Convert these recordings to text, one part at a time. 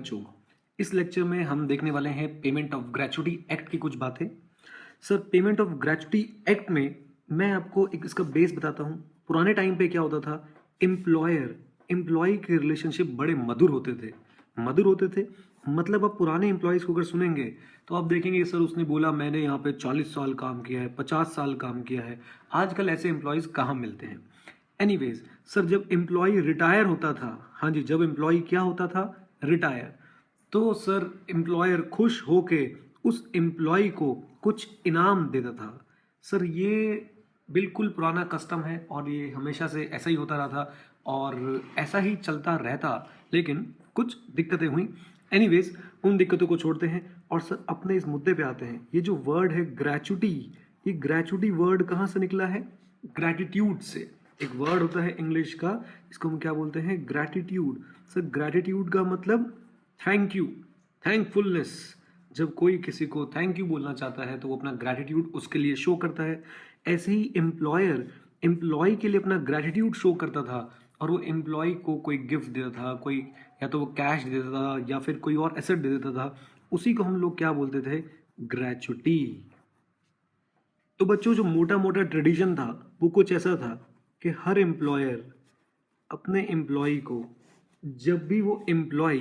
बच्चों, इस लेक्चर में हम देखने वाले हैं पेमेंट ऑफ ग्रेच्युटी एक्ट की कुछ बातें। Sir, payment of gratuity act में मैं आपको एक इसका बेस बताता हूँ। पुराने टाइम पे क्या होता था, एम्प्लॉयर एम्प्लॉय के रिलेशनशिप बड़े मधुर होते थे। मधुर होते थे मतलब आप पुराने एम्प्लॉयज़ को अगर सुनेंगे तो आप देखेंगे सर उसने बोला मैंने यहाँ पे 40 साल काम किया है, 50 साल काम किया है। आजकल ऐसे एम्प्लॉयज़ कहाँ मिलते हैं। एनीवेज सर, जब एम्प्लॉय रिटायर होता था, हाँ जी, जब एम्प्लॉय क्या होता था, रिटायर, तो सर एम्प्लॉयर खुश होके उस एम्प्लॉय को कुछ इनाम देता था। सर ये बिल्कुल पुराना कस्टम है और ये हमेशा से ऐसा ही होता रहा था और ऐसा ही चलता रहता, लेकिन कुछ दिक्कतें हुई। एनीवेज उन दिक्कतों को छोड़ते हैं और सर अपने इस मुद्दे पे आते हैं। ये जो वर्ड है ग्रेच्युटी, ये ग्रेच्युटी वर्ड कहाँ से निकला है, ग्रैटिट्यूड से। एक वर्ड होता है इंग्लिश का, इसको हम क्या बोलते हैं, ग्रैटिट्यूड। सर ग्रैटिट्यूड का मतलब थैंक यू, थैंकफुलनेस। जब कोई किसी को थैंक यू बोलना चाहता है तो वो अपना ग्रैटिट्यूड उसके लिए शो करता है। ऐसे ही एम्प्लॉयर एम्प्लॉय के लिए अपना ग्रैटिट्यूड शो करता था और वो एम्प्लॉय को कोई गिफ्ट देता था, कोई या तो वो कैश दे देता था या फिर कोई और एसेट दे देता था। उसी को हम लोग क्या बोलते थे, ग्रैच्युटी। तो बच्चों जो मोटा मोटा ट्रेडिशन था वो कुछ ऐसा था कि हर एम्प्लॉयर अपने एम्प्लॉय को, जब भी वो एम्प्लॉय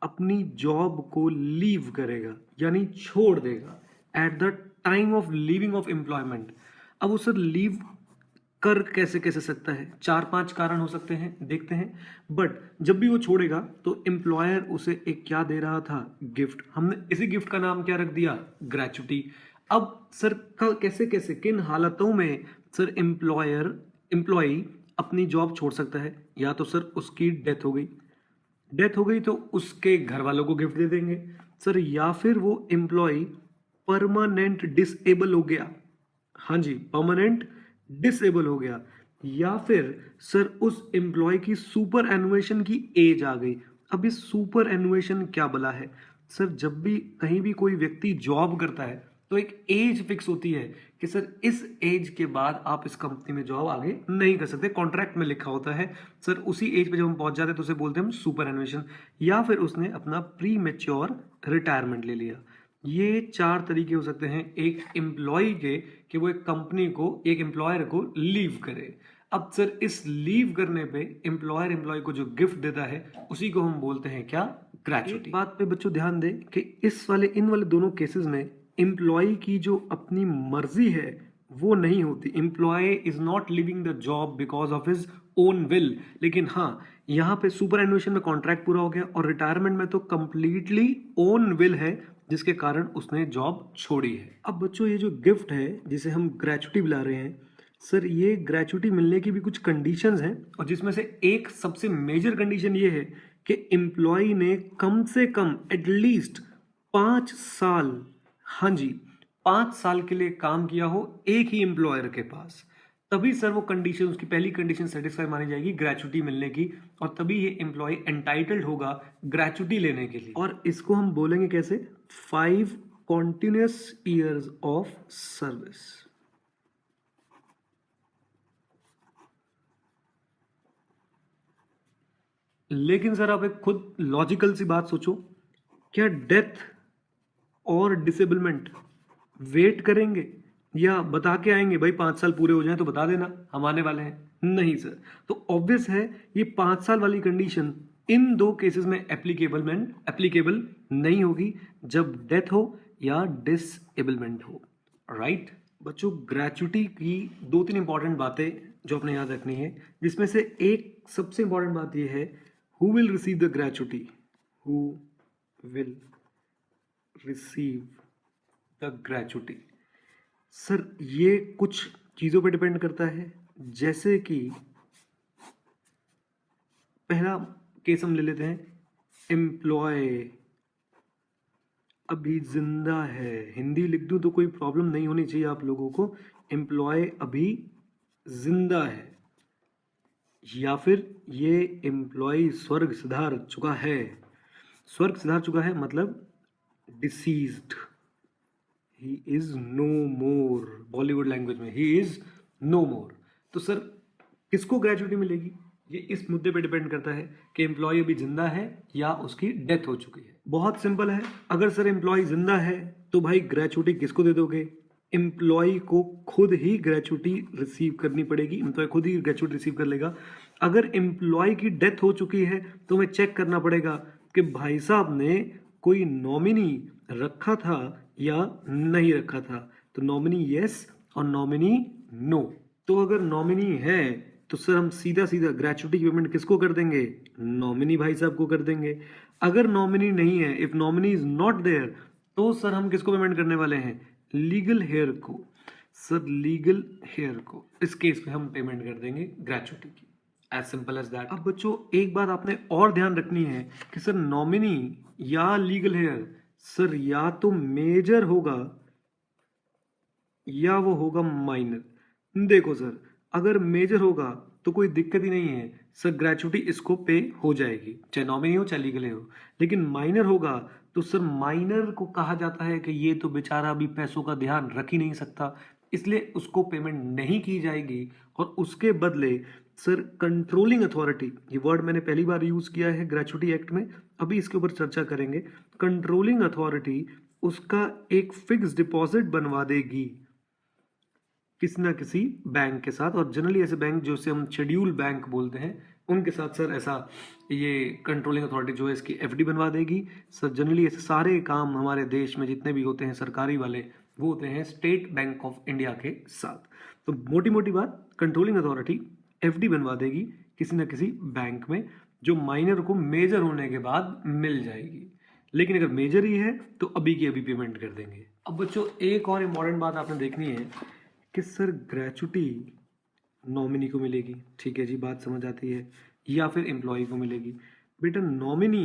अपनी जॉब को लीव करेगा यानी छोड़ देगा, at the time of leaving of employment. अब वो सर लीव कर कैसे कैसे सकता है, 4-5 कारण हो सकते हैं, देखते हैं। बट जब भी वो छोड़ेगा तो एम्प्लॉयर उसे एक क्या दे रहा था, गिफ्ट। हमने इसी गिफ्ट का नाम क्या रख दिया, ग्रेच्युटी। अब सर कैसे कैसे किन हालतों में सर एम्प्लॉय अपनी जॉब छोड़ सकता है, या तो सर उसकी डेथ हो गई तो उसके घर वालों को गिफ्ट दे देंगे सर, या फिर वो एम्प्लॉय परमानेंट डिसेबल हो गया, हाँ जी, परमानेंट डिसेबल हो गया, या फिर सर उस एम्प्लॉय की सुपर एनुएशन की एज आ गई। अब इस सुपर एनुएशन क्या बला है सर, जब भी कहीं भी कोई व्यक्ति जॉब करता है तो एक एज फिक्स होती है कि सर इस एज के बाद आप इस कंपनी में जॉब आगे नहीं कर सकते, कॉन्ट्रैक्ट में लिखा होता है। सर उसी एज पे जब हम पहुंच जाते हैं तो उसे बोलते हैं हम सुपर एनुएशन, या फिर उसने अपना प्री मेच्योर रिटायरमेंट ले लिया। ये 4 तरीके हो सकते हैं एक एम्प्लॉय के कि वो एक कंपनी को, एक एम्प्लॉयर को लीव करे। अब सर इस लीव करने पे एम्प्लॉयर एम्प्लॉय को जो गिफ्ट देता है उसी को हम बोलते हैं क्या, ग्रेच्युटी। बात पे बच्चों ध्यान दें कि इन वाले दोनों केसेस में एम्प्लॉय की जो अपनी मर्जी है वो नहीं होती। Employee is not leaving the job because of his own will. लेकिन हाँ, यहाँ पे सुपर एनुएशन में कॉन्ट्रैक्ट पूरा हो गया और रिटायरमेंट में तो कंप्लीटली ओन विल है, जिसके कारण उसने जॉब छोड़ी है। अब बच्चों ये जो गिफ्ट है जिसे हम ग्रेच्युटी बुला रहे हैं, सर ये ग्रेच्युटी मिलने की भी कुछ कंडीशंस हैं और जिसमें से एक सबसे मेजर कंडीशन ये है कि एम्प्लॉय ने कम से कम एटलीस्ट 5 साल, हाँ जी, 5 साल के लिए काम किया हो एक ही एम्प्लॉयर के पास, तभी सर वो कंडीशन, उसकी पहली कंडीशन सेटिस्फाई मानी जाएगी ग्रेच्युटी मिलने की, और तभी ये एम्प्लॉय एंटाइटल्ड होगा ग्रेच्युटी लेने के लिए। और इसको हम बोलेंगे कैसे, 5 कॉन्टिन्यूस ईयर्स ऑफ सर्विस। लेकिन सर आप एक खुद लॉजिकल सी बात सोचो, क्या डेथ और डिसेबलमेंट वेट करेंगे या बता के आएंगे भाई 5 साल पूरे हो जाएं तो बता देना हम आने वाले हैं? नहीं सर। तो ऑब्वियस है ये 5 साल वाली कंडीशन इन दो केसेस में एप्लीकेबल नहीं होगी, जब डेथ हो या डिसेबलमेंट हो। राइट बच्चों, ग्रेच्युटी की 2-3 इंपॉर्टेंट बातें जो अपने याद रखनी है, जिसमें से एक सबसे इंपॉर्टेंट बात यह है, who will receive the gratuity, who will receive the gratuity. Sir ये कुछ चीज़ों पे डिपेंड करता है, जैसे कि पहला केस हम ले लेते हैं, एम्प्लॉय अभी जिंदा है। हिंदी लिख दूं तो कोई प्रॉब्लम नहीं होनी चाहिए आप लोगों को। एम्प्लॉय अभी जिंदा है, या फिर ये एम्प्लॉय स्वर्ग सिधार चुका है। स्वर्ग सिधार चुका है मतलब deceased, he is no more, Bollywood language में ही इज नो मोर। तो सर किसको ग्रेच्युटी मिलेगी, ये इस मुद्दे पे डिपेंड करता है कि एम्प्लॉय अभी जिंदा है या उसकी डेथ हो चुकी है। बहुत सिंपल है, अगर सर एम्प्लॉय जिंदा है तो भाई ग्रेचुटी किसको दे दोगे? एम्प्लॉय को खुद ही ग्रेचुटी रिसीव करनी पड़ेगी, एम्प्लॉय खुद ही ग्रेचुटी रिसीव कर लेगा। अगर एम्प्लॉय की डेथ हो चुकी है तो हमें चेक करना पड़ेगा कि भाई साहब ने कोई नॉमिनी रखा था या नहीं रखा था। तो नॉमिनी यस और नॉमिनी नो। तो अगर नॉमिनी है तो सर हम सीधा सीधा ग्रेचुटी की पेमेंट किसको कर देंगे? नॉमिनी भाई साहब को कर देंगे। अगर नॉमिनी नहीं है, if nominee is not there, तो सर हम किसको पेमेंट करने वाले हैं? लीगल हेयर को। सर लीगल हेयर को इस केस में हम पेमेंट कर देंगे ग्रेचुटी की। As simple as that. अब बच्चों एक बात आपने और ध्यान रखनी है कि सर नॉमिनी या लीगल हेयर सर या तो मेजर होगा या वो होगा माइनर। देखो सर, अगर मेजर होगा तो कोई दिक्कत ही नहीं है सर, ग्रेचुटी इसको पे हो जाएगी, चाहे नॉमिनी हो चाहे लीगल हो। लेकिन माइनर होगा तो सर माइनर को कहा जाता है कि ये तो बेचारा अभी पैसों का ध्यान रख ही नहीं सकता, इसलिए उसको पेमेंट नहीं की जाएगी। और उसके बदले सर कंट्रोलिंग अथॉरिटी, ये वर्ड मैंने पहली बार यूज किया है ग्रेचुटी एक्ट में, अभी इसके ऊपर चर्चा करेंगे। कंट्रोलिंग अथॉरिटी उसका एक फिक्स डिपॉजिट बनवा देगी किसी ना किसी बैंक के साथ, और जनरली ऐसे बैंक जो से हम शेड्यूल बैंक बोलते हैं उनके साथ सर ऐसा ये कंट्रोलिंग अथॉरिटी जो है इसकी एफडी बनवा देगी। सर जनरली ऐसे सारे काम हमारे देश में जितने भी होते हैं सरकारी वाले, वो होते हैं स्टेट बैंक ऑफ इंडिया के साथ। तो मोटी मोटी बात, कंट्रोलिंग अथॉरिटी एफडी बनवा देगी किसी ना किसी बैंक में, जो माइनर को मेजर होने के बाद मिल जाएगी। लेकिन अगर मेजर ही है तो अभी की अभी पेमेंट कर देंगे। अब बच्चों एक और इम्पॉर्टेंट बात आपने देखनी है कि सर ग्रेचुटी नॉमिनी को मिलेगी, ठीक है जी, बात समझ आती है, या फिर एम्प्लॉय को मिलेगी। बेटा नॉमिनी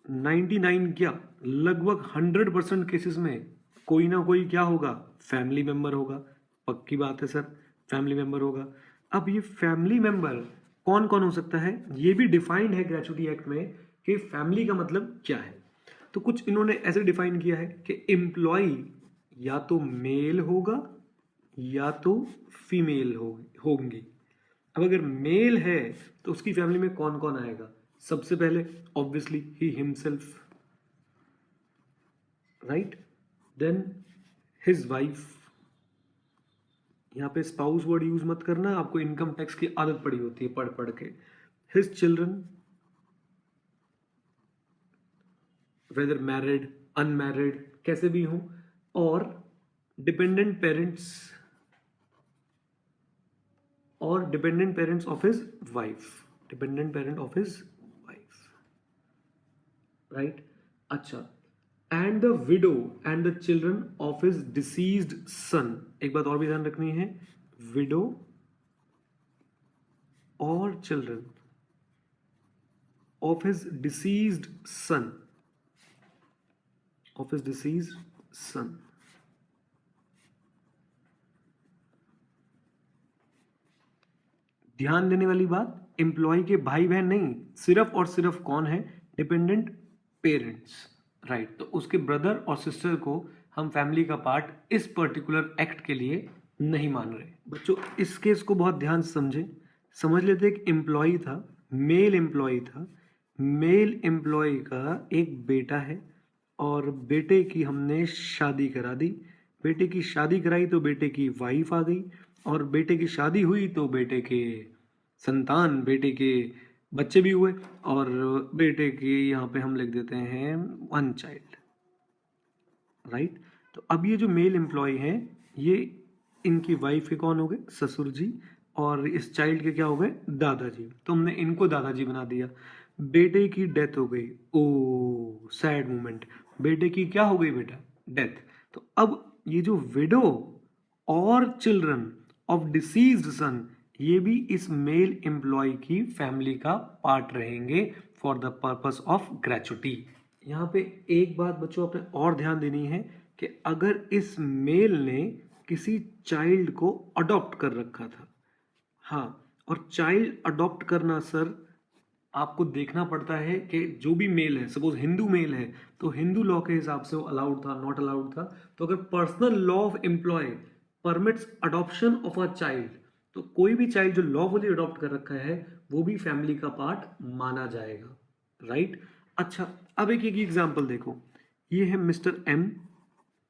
99 क्या लगभग 100% केसेस में कोई ना कोई क्या होगा? फैमिली मेंबर होगा। पक्की बात है सर, फैमिली मेंबर होगा। अब ये फैमिली मेंबर कौन कौन हो सकता है, ये भी डिफाइंड है ग्रेचुटी एक्ट में कि फैमिली का मतलब क्या है। तो कुछ इन्होंने ऐसे डिफाइन किया है कि एम्प्लॉय या तो मेल होगा या तो फीमेल होंगी। अब अगर मेल है तो उसकी फैमिली में कौन कौन आएगा? सबसे पहले ऑब्वियसली ही himself, right, then his wife. यहां पे स्पाउस वर्ड यूज मत करना, आपको इनकम टैक्स की आदत पड़ी होती है पढ़ पढ़ के। His children, whether married unmarried कैसे भी हो, और डिपेंडेंट पेरेंट्स और dependent parents of his wife, dependent parent of his wife, right. अच्छा, and the widow and the children of his deceased son. एक बात और भी ध्यान रखनी है, विडो और children of his deceased son, of his deceased son. ध्यान देने वाली बात, एम्प्लॉय के भाई बहन नहीं, सिर्फ और सिर्फ कौन है? Dependent parents, right. तो उसके ब्रदर और सिस्टर को हम फैमिली का पार्ट इस पर्टिकुलर एक्ट के लिए नहीं मान रहे। बच्चों इस केस को बहुत ध्यान से समझे, समझ लेते एक एम्प्लॉय था, मेल एम्प्लॉय था, मेल एम्प्लॉय का एक बेटा है और बेटे की हमने शादी करा दी। बेटे की शादी कराई तो बेटे की वाइफ आ गई, और बेटे की शादी हुई तो बेटे के संतान, बेटे के बच्चे भी हुए, और बेटे के यहाँ पे हम लिख देते हैं 1 चाइल्ड, राइट। तो अब ये जो मेल एम्प्लॉय हैं ये इनकी वाइफ के कौन हो गए? ससुर जी, और इस चाइल्ड के क्या हो गए? दादाजी। तो हमने इनको दादाजी बना दिया। बेटे की डेथ हो गई, ओ सैड मोमेंट, बेटे की क्या हो गई बेटा? डेथ। तो अब ये जो विडो और चिल्ड्रन ऑफ डिसीज्ड सन, ये भी इस मेल एम्प्लॉय की फैमिली का पार्ट रहेंगे for the purpose of gratuity. यहाँ पे एक बात बच्चों आपने और ध्यान देनी है कि अगर इस मेल ने किसी चाइल्ड को अडॉप्ट कर रखा था, हाँ, और चाइल्ड अडॉप्ट करना सर आपको देखना पड़ता है कि जो भी मेल है, सपोज हिंदू मेल है तो हिंदू लॉ के हिसाब से वो अलाउड था, नॉट अलाउड था। तो अगर personal law of employee permits adoption of a child, तो कोई भी चाइल्ड जो लॉफुली अडॉप्ट कर रखा है वो भी फैमिली का पार्ट माना जाएगा, राइट। अच्छा, अब एक एग्जांपल देखो, ये है मिस्टर एम,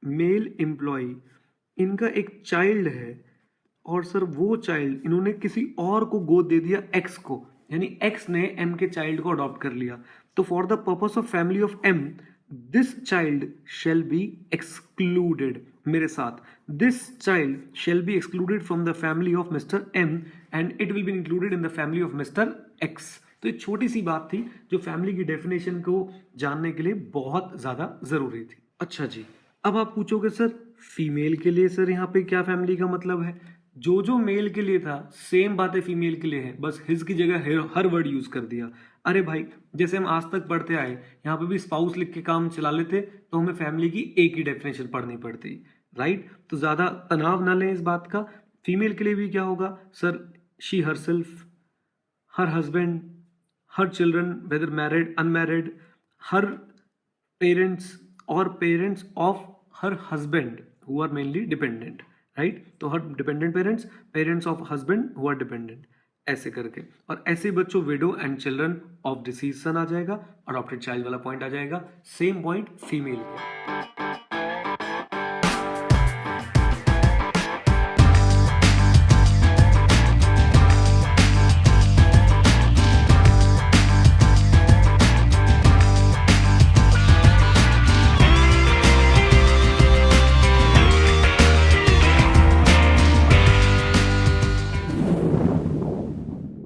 मेल एम्प्लॉय, इनका एक चाइल्ड है, और सर वो चाइल्ड इन्होंने किसी और को गोद दे दिया एक्स को, यानी एक्स ने एम के चाइल्ड को अडॉप्ट कर लिया। तो for the purpose of family of M, this child shall be excluded, मेरे साथ, this child shall be excluded from the family of mister M and it will be included in the family of mister X. तो एक छोटी सी बात थी जो family की definition को जानने के लिए बहुत ज्यादा जरूरी थी। अच्छा जी, अब आप पूछोगे सर फीमेल के लिए सर यहाँ पे क्या फैमिली का मतलब है? जो जो मेल के लिए था सेम बातें फीमेल के लिए है, बस हिज की जगह हर वर्ड यूज कर दिया। अरे भाई, जैसे हम आज तक पढ़ते आए, यहाँ पे भी स्पाउस लिख के काम चला लेते तो हमें फैमिली की एक ही डेफिनेशन पढ़नी पड़ती, राइट। तो ज्यादा तनाव ना लें इस बात का। फीमेल के लिए भी क्या होगा sir? She herself, her husband, her children whether married unmarried, her parents और parents of her husband who are mainly dependent, right. तो her dependent parents, parents of husband who are dependent, ऐसे करके। और ऐसे बच्चों widow and children of deceased son आ जाएगा, adopted child वाला पॉइंट आ जाएगा, सेम पॉइंट फीमेल का।